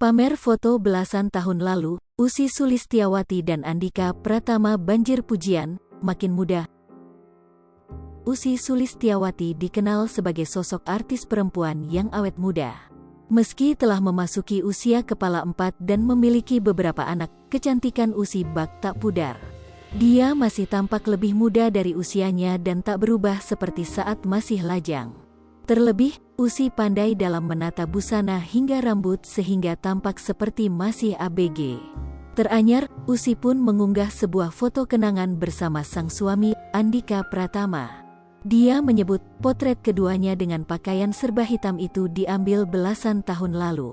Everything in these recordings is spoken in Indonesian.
Pamer foto belasan tahun lalu, Ussy Sulistyawati dan Andhika Pratama banjir pujian, makin muda. Ussy Sulistyawati dikenal sebagai sosok artis perempuan yang awet muda. Meski telah memasuki usia kepala 4 dan memiliki beberapa anak, kecantikan Ussy bak tak pudar. Dia masih tampak lebih muda dari usianya dan tak berubah seperti saat masih lajang. Terlebih, Ussy pandai dalam menata busana hingga rambut sehingga tampak seperti masih ABG. Teranyar, Ussy pun mengunggah sebuah foto kenangan bersama sang suami, Andhika Pratama. Dia menyebut potret keduanya dengan pakaian serba hitam itu diambil belasan tahun lalu.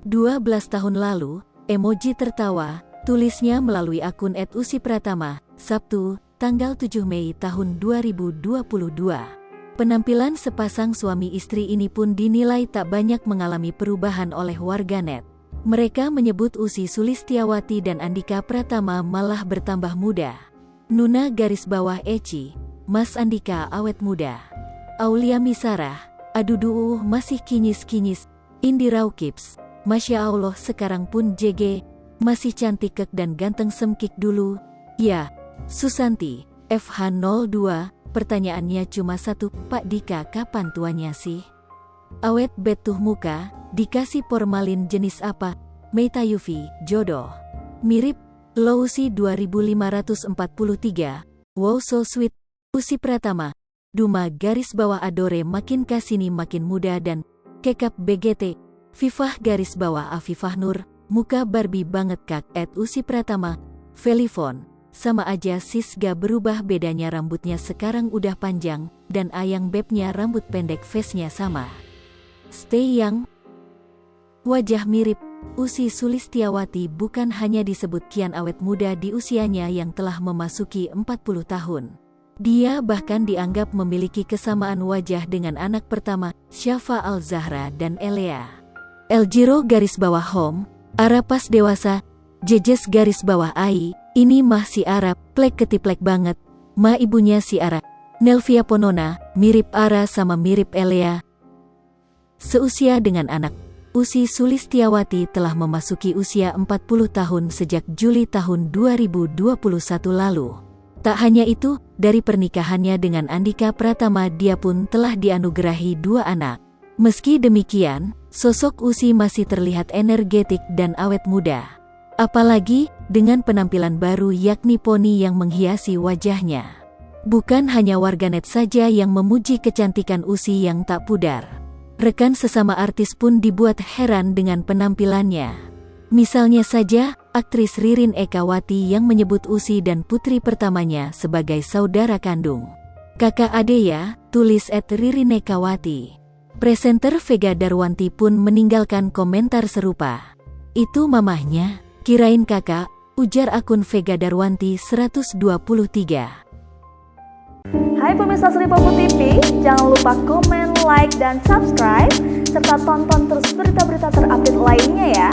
12 tahun lalu, emoji tertawa, tulisnya melalui akun @UssyPratama, Sabtu, tanggal 7 Mei tahun 2022. Penampilan sepasang suami istri ini pun dinilai tak banyak mengalami perubahan oleh warganet. Mereka menyebut Ussy Sulistyawati dan Andhika Pratama malah bertambah muda. Nuna _Eci, Mas Andhika awet muda. Aulia Misarah, aduh masih kinyis-kinyis. Indira Ukips, Masya Allah sekarang pun JG, masih cantik kek dan ganteng semkik dulu. Ya, Susanti, FH02, pertanyaannya cuma satu, Pak Dika kapan tuanya sih? Awet betuh muka, dikasih formalin jenis apa? Meita Yufi, jodoh. Mirip, Ussy 2543, wow so sweet. Ussy Pratama, Duma _adore makin kasini makin muda dan kekap BGT. Fifah _Afifah Nur, muka Barbie banget kak @Ussy Pratama. Felifon, sama aja sis gak berubah bedanya rambutnya sekarang udah panjang, dan ayang bebnya rambut pendek face-nya sama. Stay young. Wajah mirip, Ussy Sulistyawati bukan hanya disebut kian awet muda di usianya yang telah memasuki 40 tahun. Dia bahkan dianggap memiliki kesamaan wajah dengan anak pertama, Syafa Al-Zahra dan Elea. Eljiro _home, Ara pas dewasa, Jejes _ai, ini mah si Ara, plek ketiplek banget, ma ibunya si Ara. Nelvia Ponona, mirip Ara sama mirip Elea. Seusia dengan anak, Ussy Sulistyawati telah memasuki usia 40 tahun sejak Juli tahun 2021 lalu. Tak hanya itu, dari pernikahannya dengan Andhika Pratama dia pun telah dianugerahi 2 anak. Meski demikian, sosok Ussy masih terlihat energetik dan awet muda. Apalagi, dengan penampilan baru yakni poni yang menghiasi wajahnya. Bukan hanya warganet saja yang memuji kecantikan Ussy yang tak pudar. Rekan sesama artis pun dibuat heran dengan penampilannya. Misalnya saja, aktris Ririn Ekawati yang menyebut Ussy dan putri pertamanya sebagai saudara kandung. Kakak ade ya, tulis @Ririn Ekawati. Presenter Vega Darwanti pun meninggalkan komentar serupa. Itu mamahnya, kirain kakak, ujar akun Vega Darwanti 123. Hai pemirsa Sri Popo TV, jangan lupa komen, like, dan subscribe, serta tonton terus berita-berita terupdate lainnya ya.